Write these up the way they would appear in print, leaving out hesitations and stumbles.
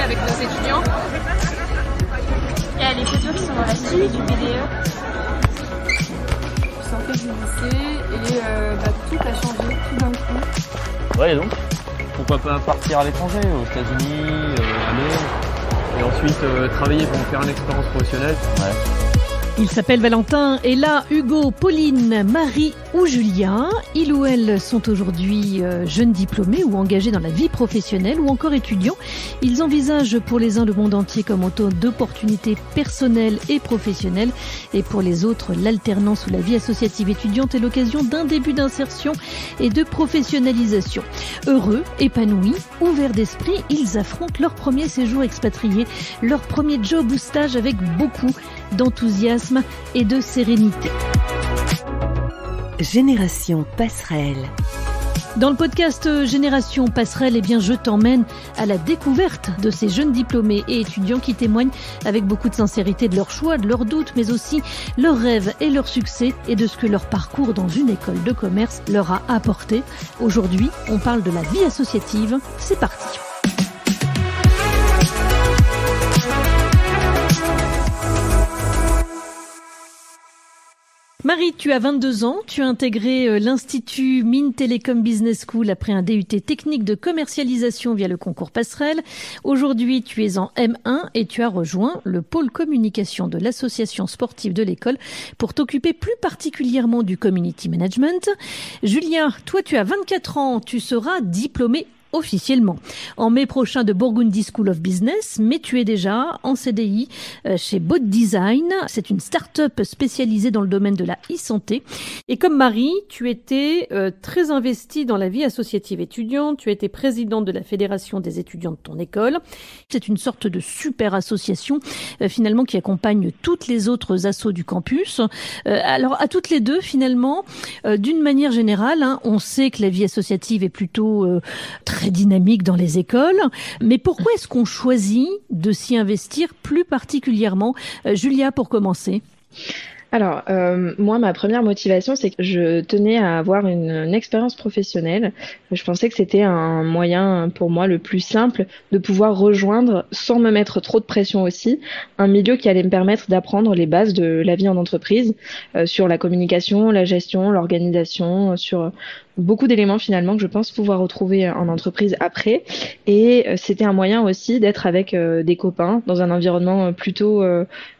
avec nos étudiants. Il y a les photos qui sont dans la suite du BDE. Je sortais du lycée et tout a changé tout d'un coup. Ouais, et donc pourquoi pas partir à l'étranger, aux États-Unis, à Londres, et ensuite travailler pour faire une expérience professionnelle. Ouais. Il s'appelle Valentin, et là, Hugo, Pauline, Marie ou Julien, ils ou elles sont aujourd'hui jeunes diplômés ou engagés dans la vie professionnelle ou encore étudiants. Ils envisagent pour les uns le monde entier comme autant d'opportunités personnelles et professionnelles, et pour les autres, l'alternance ou la vie associative étudiante est l'occasion d'un début d'insertion et de professionnalisation. Heureux, épanouis, ouverts d'esprit, ils affrontent leur premier séjour expatrié, leur premier job ou stage avec beaucoup d'enthousiasme et de sérénité. Génération Passerelle. Dans le podcast Génération Passerelle, je t'emmène à la découverte de ces jeunes diplômés et étudiants qui témoignent avec beaucoup de sincérité de leurs choix, de leurs doutes, mais aussi leurs rêves et leurs succès et de ce que leur parcours dans une école de commerce leur a apporté. Aujourd'hui, on parle de la vie associative. C'est parti. Marie, tu as 22 ans, tu as intégré l'Institut Mines Télécom Business School après un DUT technique de commercialisation via le concours Passerelle. Aujourd'hui, tu es en M1 et tu as rejoint le pôle communication de l'association sportive de l'école pour t'occuper plus particulièrement du community management. Julia, toi tu as 24 ans, tu seras diplômé officiellement en mai prochain de Burgundy School of Business, mais tu es déjà en CDI chez Bot Design. C'est une start-up spécialisée dans le domaine de la e-santé. Et comme Marie, tu étais très investie dans la vie associative étudiante. Tu étais présidente de la fédération des étudiants de ton école. C'est une sorte de super association finalement qui accompagne toutes les autres assos du campus. Alors à toutes les deux finalement, d'une manière générale, on sait que la vie associative est plutôt très dynamique dans les écoles. Mais pourquoi est-ce qu'on choisit de s'y investir plus particulièrement? Julia, pour commencer. Alors, moi, ma première motivation, c'est que je tenais à avoir une expérience professionnelle. Je pensais que c'était un moyen pour moi le plus simple de pouvoir rejoindre, sans me mettre trop de pression aussi, un milieu qui allait me permettre d'apprendre les bases de la vie en entreprise, sur la communication, la gestion, l'organisation, sur beaucoup d'éléments finalement que je pense pouvoir retrouver en entreprise après. Et c'était un moyen aussi d'être avec des copains dans un environnement plutôt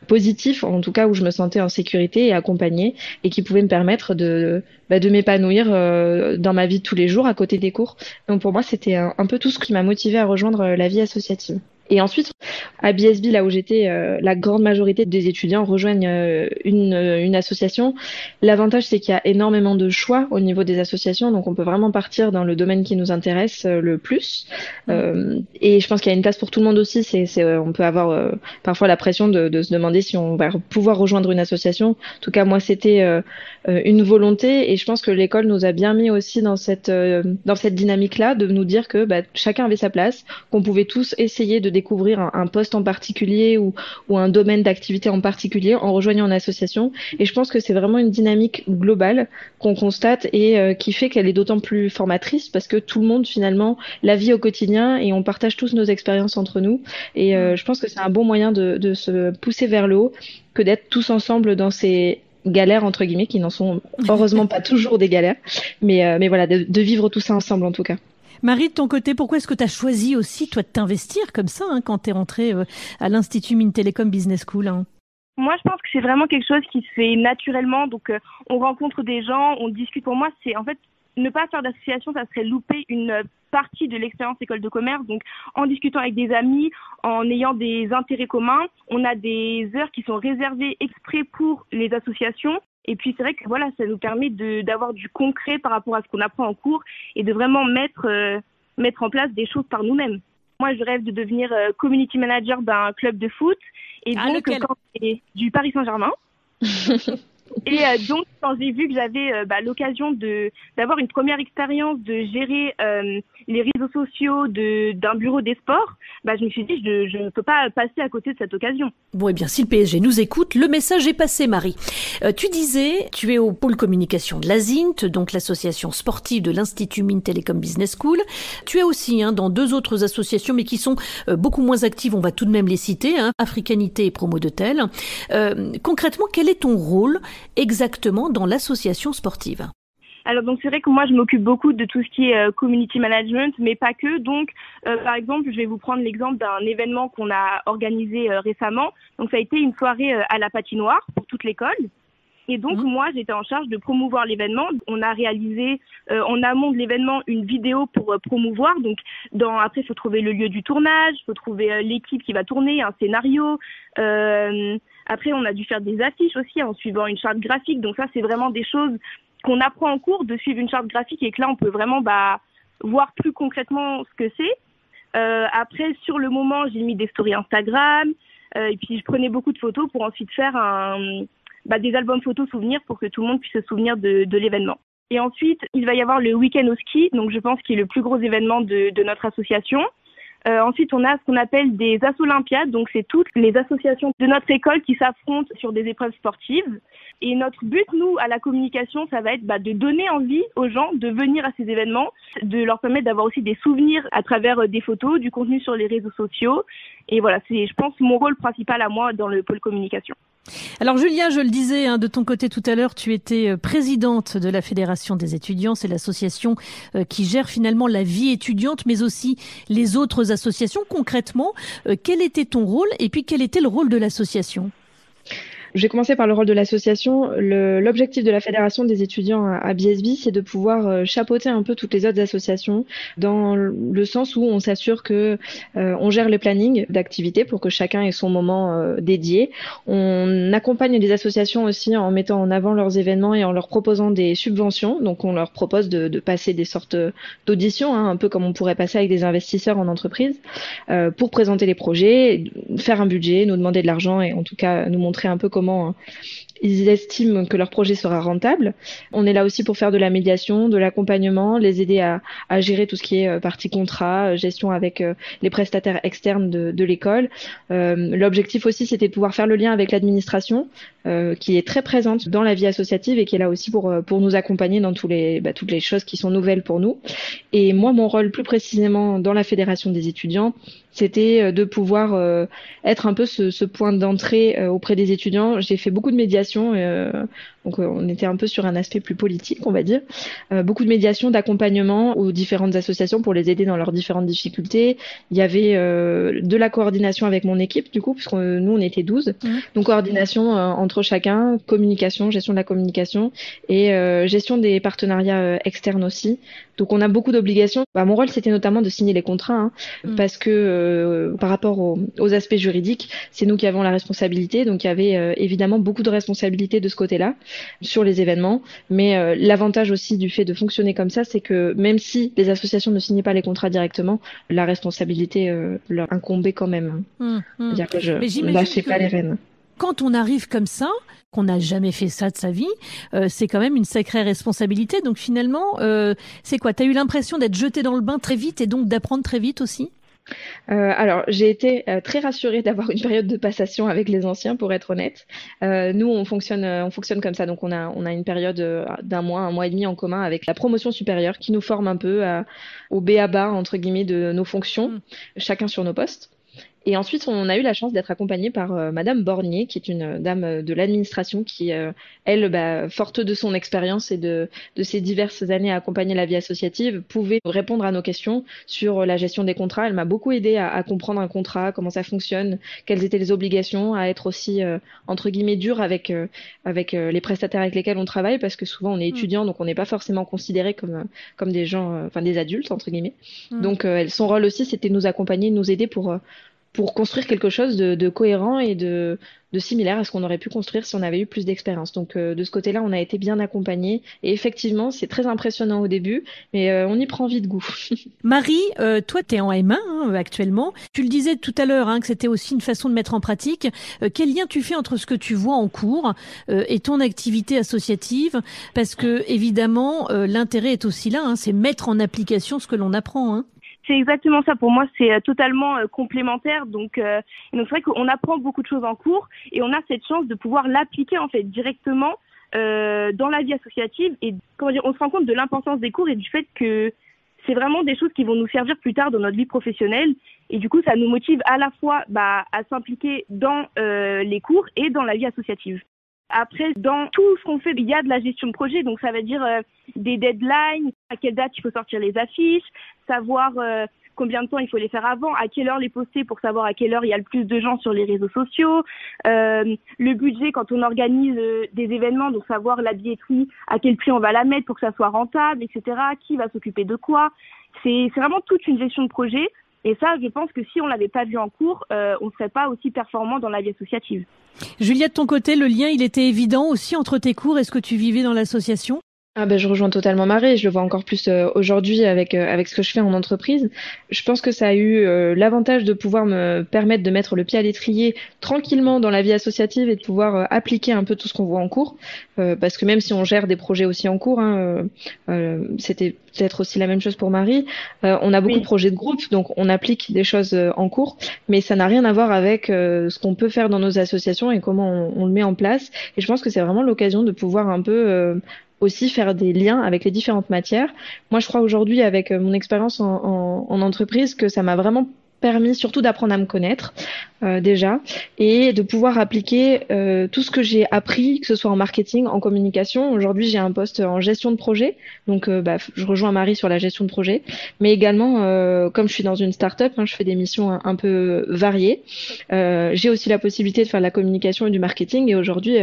positif, en tout cas où je me sentais en sécurité et accompagnée, et qui pouvait me permettre de m'épanouir dans ma vie de tous les jours à côté des cours. Donc pour moi, c'était un peu tout ce qui m'a motivée à rejoindre la vie associative. Et ensuite, à BSB, là où j'étais, la grande majorité des étudiants rejoignent une association. L'avantage, c'est qu'il y a énormément de choix au niveau des associations, donc on peut vraiment partir dans le domaine qui nous intéresse le plus. Et je pense qu'il y a une place pour tout le monde aussi. On peut avoir parfois la pression de se demander si on va pouvoir rejoindre une association. En tout cas, moi, c'était une volonté, et je pense que l'école nous a bien mis aussi dans cette dynamique-là, de nous dire que chacun avait sa place, qu'on pouvait tous essayer de découvrir un poste en particulier ou un domaine d'activité en particulier en rejoignant une association. Et je pense que c'est vraiment une dynamique globale qu'on constate et qui fait qu'elle est d'autant plus formatrice parce que tout le monde finalement la vit au quotidien et on partage tous nos expériences entre nous. Et je pense que c'est un bon moyen de se pousser vers le haut que d'être tous ensemble dans ces galères entre guillemets qui n'en sont heureusement pas toujours des galères. Mais voilà, de vivre tout ça ensemble en tout cas. Marie, de ton côté, pourquoi est-ce que tu as choisi aussi, toi, de t'investir comme ça quand tu es rentrée à l'Institut Mines Télécom Business School Moi, je pense que c'est vraiment quelque chose qui se fait naturellement. Donc, on rencontre des gens, on discute. Pour moi, c'est en fait, ne pas faire d'association, ça serait louper une partie de l'expérience école de commerce. Donc, en discutant avec des amis, en ayant des intérêts communs, on a des heures qui sont réservées exprès pour les associations. Et puis, c'est vrai que voilà, ça nous permet d'avoir du concret par rapport à ce qu'on apprend en cours et de vraiment mettre en place des choses par nous-mêmes. Moi, je rêve de devenir community manager d'un club de foot. Et donc, quand c'est du Paris Saint-Germain. Et donc, quand j'ai vu que j'avais l'occasion d'avoir une première expérience de gérer les réseaux sociaux d'un bureau des sports, je me suis dit je ne peux pas passer à côté de cette occasion. Bon, eh bien, si le PSG nous écoute, le message est passé, Marie. Tu disais, tu es au pôle communication de l'ASINT, donc l'association sportive de l'Institut Mines Telecom Business School. Tu es aussi dans 2 autres associations, mais qui sont beaucoup moins actives, on va tout de même les citer, Africanité et Promo de Tel. Concrètement, quel est ton rôle exactement dans l'association sportive ? Alors donc c'est vrai que moi je m'occupe beaucoup de tout ce qui est community management, mais pas que. Donc par exemple, je vais vous prendre l'exemple d'un événement qu'on a organisé récemment. Donc ça a été une soirée à la patinoire pour toute l'école. Et donc moi j'étais en charge de promouvoir l'événement. On a réalisé en amont de l'événement une vidéo pour promouvoir. Donc après il faut trouver le lieu du tournage, il faut trouver l'équipe qui va tourner, un scénario. Après on a dû faire des affiches aussi en suivant une charte graphique. Donc ça c'est vraiment des choses qu'on apprend en cours, de suivre une charte graphique, et que là on peut vraiment voir plus concrètement ce que c'est. Après sur le moment j'ai mis des stories Instagram et puis je prenais beaucoup de photos pour ensuite faire des albums photos souvenirs pour que tout le monde puisse se souvenir de l'événement. Et ensuite il va y avoir le week-end au ski, donc je pense qu'il est le plus gros événement de notre association. Ensuite, on a ce qu'on appelle des Assolympiades, donc c'est toutes les associations de notre école qui s'affrontent sur des épreuves sportives. Et notre but, nous, à la communication, ça va être de donner envie aux gens de venir à ces événements, de leur permettre d'avoir aussi des souvenirs à travers des photos, du contenu sur les réseaux sociaux. Et voilà, c'est, je pense, mon rôle principal à moi dans le pôle communication. Alors Julia, je le disais de ton côté tout à l'heure, tu étais présidente de la Fédération des étudiants, c'est l'association qui gère finalement la vie étudiante, mais aussi les autres associations. Concrètement, quel était ton rôle et puis quel était le rôle de l'association ? Je vais commencer par le rôle de l'association. L'objectif de la Fédération des étudiants à BSB, c'est de pouvoir chapeauter un peu toutes les autres associations dans le sens où on s'assure que on gère les plannings d'activités pour que chacun ait son moment dédié. On accompagne les associations aussi en mettant en avant leurs événements et en leur proposant des subventions. Donc on leur propose de passer des sortes d'auditions, un peu comme on pourrait passer avec des investisseurs en entreprise, pour présenter les projets, faire un budget, nous demander de l'argent et en tout cas nous montrer un peu comment ils estiment que leur projet sera rentable. On est là aussi pour faire de la médiation, de l'accompagnement, les aider à gérer tout ce qui est partie contrat, gestion avec les prestataires externes de l'école. L'objectif aussi, c'était de pouvoir faire le lien avec l'administration, qui est très présente dans la vie associative et qui est là aussi pour nous accompagner dans toutes les choses qui sont nouvelles pour nous. Et moi, mon rôle plus précisément dans la Fédération des étudiants, c'était de pouvoir être un peu ce point d'entrée auprès des étudiants. J'ai fait beaucoup de médiation, donc on était un peu sur un aspect plus politique, on va dire. Beaucoup de médiation, d'accompagnement aux différentes associations pour les aider dans leurs différentes difficultés. Il y avait de la coordination avec mon équipe, du coup, puisque nous, on était 12. Donc coordination entre chacun, communication, gestion de la communication et gestion des partenariats externes aussi. Donc on a beaucoup d'obligations. Mon rôle, c'était notamment de signer les contrats, parce que par rapport aux aspects juridiques, c'est nous qui avons la responsabilité. Donc il y avait évidemment beaucoup de responsabilités de ce côté-là sur les événements. Mais l'avantage aussi du fait de fonctionner comme ça, c'est que même si les associations ne signaient pas les contrats directement, la responsabilité leur incombait quand même. C'est-à-dire que je ne lâchais pas les rênes. Quand on arrive comme ça, qu'on n'a jamais fait ça de sa vie, c'est quand même une sacrée responsabilité. Donc finalement, c'est quoi ? T'as eu l'impression d'être jeté dans le bain très vite et donc d'apprendre très vite aussi ? Alors, j'ai été très rassurée d'avoir une période de passation avec les anciens, pour être honnête. Nous, on fonctionne comme ça. Donc, on a une période d'un mois, un mois et demi en commun avec la promotion supérieure qui nous forme un peu au b.a.-ba, entre guillemets, de nos fonctions, chacun sur nos postes. Et ensuite, on a eu la chance d'être accompagnée par Madame Bornier, qui est une dame de l'administration qui, elle, forte de son expérience et de ses diverses années à accompagner la vie associative, pouvait répondre à nos questions sur la gestion des contrats. Elle m'a beaucoup aidée à comprendre un contrat, comment ça fonctionne, quelles étaient les obligations, à être aussi, entre guillemets, dure avec les prestataires avec lesquels on travaille, parce que souvent on est étudiant, donc on n'est pas forcément considéré comme des gens, des adultes, entre guillemets. Donc son rôle aussi, c'était de nous accompagner, de nous aider pour pour construire quelque chose de cohérent et de similaire à ce qu'on aurait pu construire si on avait eu plus d'expérience. Donc de ce côté-là, on a été bien accompagnés. Et effectivement, c'est très impressionnant au début, mais on y prend vite goût. Marie, toi, tu es en M1 actuellement. Tu le disais tout à l'heure que c'était aussi une façon de mettre en pratique. Quel lien tu fais entre ce que tu vois en cours et ton activité associative? Parce que évidemment, l'intérêt est aussi là, c'est mettre en application ce que l'on apprend. C'est exactement ça. Pour moi, c'est totalement complémentaire. Donc c'est vrai qu'on apprend beaucoup de choses en cours et on a cette chance de pouvoir l'appliquer en fait directement dans la vie associative. Et on se rend compte de l'importance des cours et du fait que c'est vraiment des choses qui vont nous servir plus tard dans notre vie professionnelle. Et du coup, ça nous motive à la fois à s'impliquer dans les cours et dans la vie associative. Après, dans tout ce qu'on fait, il y a de la gestion de projet. Donc, ça veut dire des deadlines, à quelle date il faut sortir les affiches, savoir combien de temps il faut les faire avant, à quelle heure les poster pour savoir à quelle heure il y a le plus de gens sur les réseaux sociaux, le budget quand on organise des événements, donc savoir la billetterie, à quel prix on va la mettre pour que ça soit rentable, etc., qui va s'occuper de quoi. C'est vraiment toute une gestion de projet. Et ça, je pense que si on l'avait pas vu en cours, on ne serait pas aussi performant dans la vie associative. Julia, de ton côté, le lien, il était évident aussi entre tes cours et ce que tu vivais dans l'association? Je rejoins totalement Marie, je le vois encore plus aujourd'hui avec ce que je fais en entreprise. Je pense que ça a eu l'avantage de pouvoir me permettre de mettre le pied à l'étrier tranquillement dans la vie associative et de pouvoir appliquer un peu tout ce qu'on voit en cours. Parce que même si on gère des projets aussi en cours, c'était peut-être aussi la même chose pour Marie, on a beaucoup de projets de groupe, donc on applique des choses en cours, mais ça n'a rien à voir avec ce qu'on peut faire dans nos associations et comment on le met en place. Et je pense que c'est vraiment l'occasion de pouvoir un peu aussi faire des liens avec les différentes matières. Moi, je crois aujourd'hui, avec mon expérience en entreprise, que ça m'a vraiment permis surtout d'apprendre à me connaître déjà et de pouvoir appliquer tout ce que j'ai appris, que ce soit en marketing, en communication. Aujourd'hui, j'ai un poste en gestion de projet, donc je rejoins Marie sur la gestion de projet, mais également comme je suis dans une start-up, je fais des missions un peu variées. J'ai aussi la possibilité de faire de la communication et du marketing et aujourd'hui,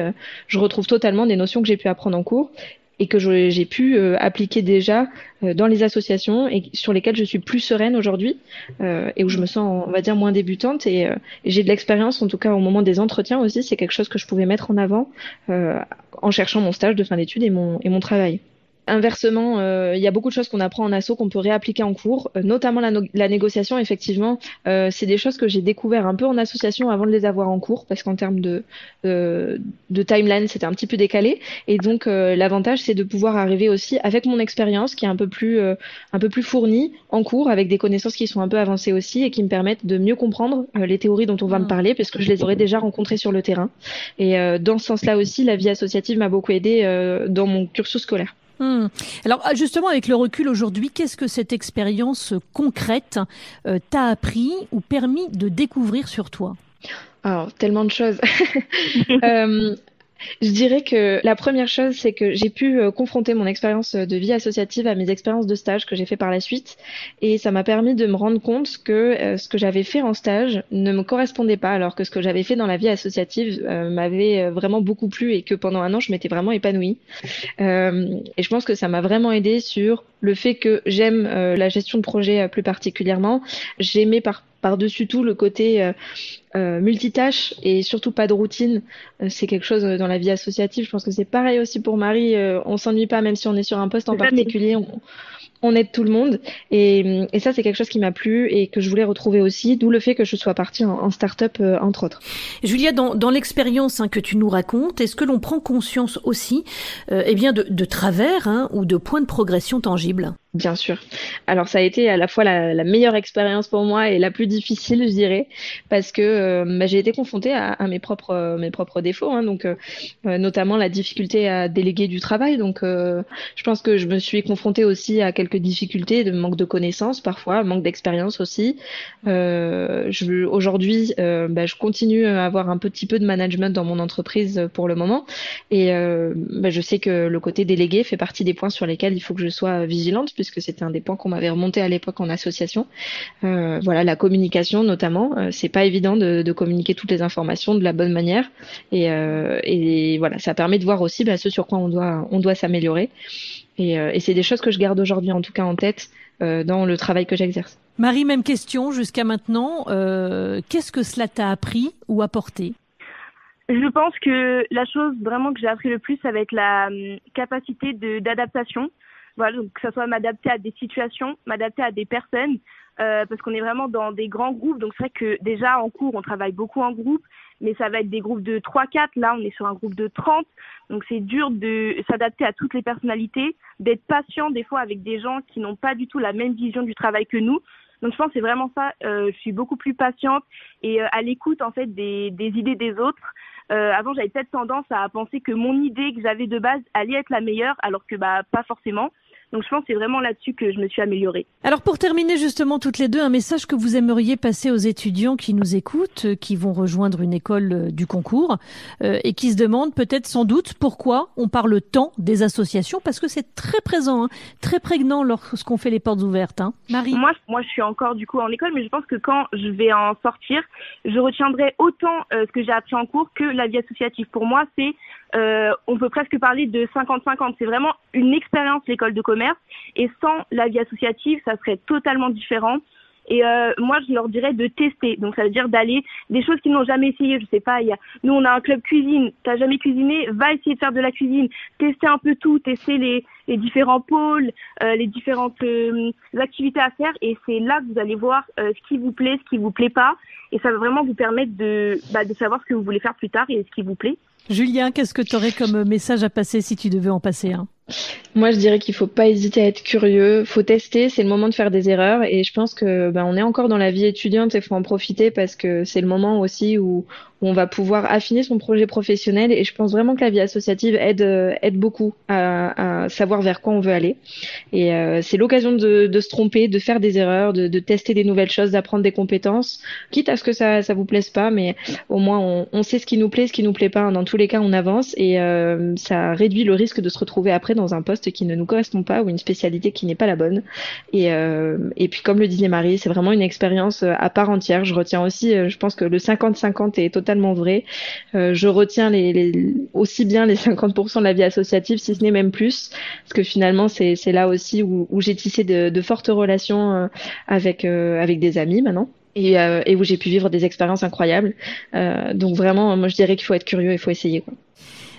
je retrouve totalement des notions que j'ai pu apprendre en cours et que j'ai pu appliquer déjà dans les associations et sur lesquelles je suis plus sereine aujourd'hui et où je me sens, on va dire, moins débutante et j'ai de l'expérience, en tout cas au moment des entretiens aussi, c'est quelque chose que je pouvais mettre en avant en cherchant mon stage de fin d'études et mon travail. Inversement, il y a beaucoup de choses qu'on apprend en asso qu'on peut réappliquer en cours, notamment la négociation. Effectivement, c'est des choses que j'ai découvert un peu en association avant de les avoir en cours, parce qu'en termes de timeline, c'était un petit peu décalé. Et donc, l'avantage, c'est de pouvoir arriver aussi avec mon expérience, qui est un peu plus fournie en cours, avec des connaissances qui sont un peu avancées aussi et qui me permettent de mieux comprendre les théories dont on va me parler, parce que je les aurais déjà rencontrées sur le terrain. Et dans ce sens-là aussi, la vie associative m'a beaucoup aidée dans mon cursus scolaire. Alors justement, avec le recul aujourd'hui, qu'est-ce que cette expérience concrète t'a appris ou permis de découvrir sur toi? Alors, tellement de choses. Je dirais que la première chose, c'est que j'ai pu confronter mon expérience de vie associative à mes expériences de stage que j'ai fait par la suite. Et ça m'a permis de me rendre compte que ce que j'avais fait en stage ne me correspondait pas, alors que ce que j'avais fait dans la vie associative m'avait vraiment beaucoup plu et que pendant un an, je m'étais vraiment épanouie. Et je pense que ça m'a vraiment aidée sur le fait que j'aime la gestion de projet plus particulièrement. J'aimais par-dessus tout le côté multitâche et surtout pas de routine. C'est quelque chose dans la vie associative. Je pense que c'est pareil aussi pour Marie. On s'ennuie pas, même si on est sur un poste en particulier. On aide tout le monde. Et ça, c'est quelque chose qui m'a plu et que je voulais retrouver aussi, d'où le fait que je sois partie en start-up, entre autres. Julia, dans l'expérience que tu nous racontes, est-ce que l'on prend conscience aussi de travers ou de points de progression tangibles? Bien sûr. Alors ça a été à la fois la meilleure expérience pour moi et la plus difficile, je dirais, parce que j'ai été confrontée à mes propres défauts, donc notamment la difficulté à déléguer du travail. Donc je pense que je me suis confrontée aussi à quelques difficultés de manque de connaissances parfois, manque d'expérience aussi. Aujourd'hui, je continue à avoir un petit peu de management dans mon entreprise pour le moment et je sais que le côté délégué fait partie des points sur lesquels il faut que je sois vigilante, puisque c'était un des points qu'on m'avait remonté à l'époque en association. La communication notamment, c'est pas évident de communiquer toutes les informations de la bonne manière et voilà, ça permet de voir aussi ce sur quoi on doit s'améliorer et c'est des choses que je garde aujourd'hui en tout cas en tête dans le travail que j'exerce. Marie, même question jusqu'à maintenant. Qu'est-ce que cela t'a appris ou apporté ? Je pense que la chose vraiment que j'ai appris le plus, ça va être la capacité d'adaptation. Voilà, donc que ça soit m'adapter à des situations, m'adapter à des personnes, parce qu'on est vraiment dans des grands groupes. Donc c'est vrai que déjà en cours, on travaille beaucoup en groupe, mais ça va être des groupes de 3-4. Là, on est sur un groupe de 30. Donc c'est dur de s'adapter à toutes les personnalités, d'être patient des fois avec des gens qui n'ont pas du tout la même vision du travail que nous. Donc je pense que c'est vraiment ça. Je suis beaucoup plus patiente et à l'écoute en fait des idées des autres. Avant, j'avais peut-être tendance à penser que mon idée que j'avais de base allait être la meilleure, alors que pas forcément. Donc je pense que c'est vraiment là-dessus que je me suis améliorée. Alors pour terminer justement toutes les deux, un message que vous aimeriez passer aux étudiants qui nous écoutent, qui vont rejoindre une école du concours et qui se demandent peut-être sans doute pourquoi on parle tant des associations, parce que c'est très présent, très prégnant lorsqu'on fait les portes ouvertes. Marie ? Moi je suis encore du coup en école, mais je pense que quand je vais en sortir, je retiendrai autant ce que j'ai appris en cours que la vie associative. Pour moi, c'est on peut presque parler de 50-50. C'est vraiment une expérience, l'école de commerce. Et sans la vie associative, ça serait totalement différent. Et moi, je leur dirais de tester. Donc, ça veut dire d'aller des choses qu'ils n'ont jamais essayé. Je sais pas, nous, on a un club cuisine. T'as jamais cuisiné, va essayer de faire de la cuisine. Tester un peu tout, tester les différents pôles, les différentes activités à faire. Et c'est là que vous allez voir ce qui vous plaît, ce qui vous plaît pas. Et ça va vraiment vous permettre de savoir ce que vous voulez faire plus tard et ce qui vous plaît. Julien, qu'est-ce que tu aurais comme message à passer si tu devais en passer un ? Moi, je dirais qu'il faut pas hésiter à être curieux, faut tester, c'est le moment de faire des erreurs et je pense que on est encore dans la vie étudiante et faut en profiter parce que c'est le moment aussi où on va pouvoir affiner son projet professionnel et je pense vraiment que la vie associative aide beaucoup à savoir vers quoi on veut aller et c'est l'occasion de se tromper, de faire des erreurs, de tester des nouvelles choses, d'apprendre des compétences, quitte à ce que ça vous plaise pas, mais au moins on sait ce qui nous plaît, ce qui nous plaît pas. Dans tous les cas, on avance et ça réduit le risque de se retrouver après dans un poste qui ne nous correspond pas ou une spécialité qui n'est pas la bonne. Et puis comme le disait Marie, c'est vraiment une expérience à part entière. Je retiens aussi, je pense que le 50-50 est totalement vrai. Je retiens aussi bien les 50% de la vie associative, si ce n'est même plus, parce que finalement c'est là aussi où j'ai tissé de fortes relations avec des amis maintenant. Et où j'ai pu vivre des expériences incroyables. Donc vraiment, moi je dirais qu'il faut être curieux et il faut essayer, quoi.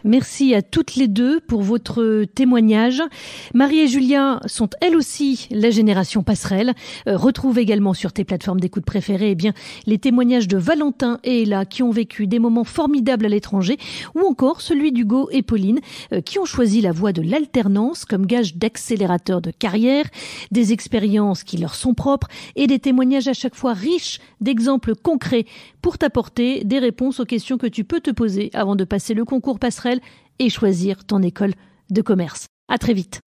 Merci à toutes les deux pour votre témoignage. Marie et Julien sont elles aussi la génération passerelle. Retrouve également sur tes plateformes d'écoute préférées les témoignages de Valentin et Ella qui ont vécu des moments formidables à l'étranger ou encore celui d'Hugo et Pauline qui ont choisi la voie de l'alternance comme gage d'accélérateur de carrière, des expériences qui leur sont propres et des témoignages à chaque fois riches d'exemples concrets pour t'apporter des réponses aux questions que tu peux te poser avant de passer le concours passerelle et choisir ton école de commerce. À très vite.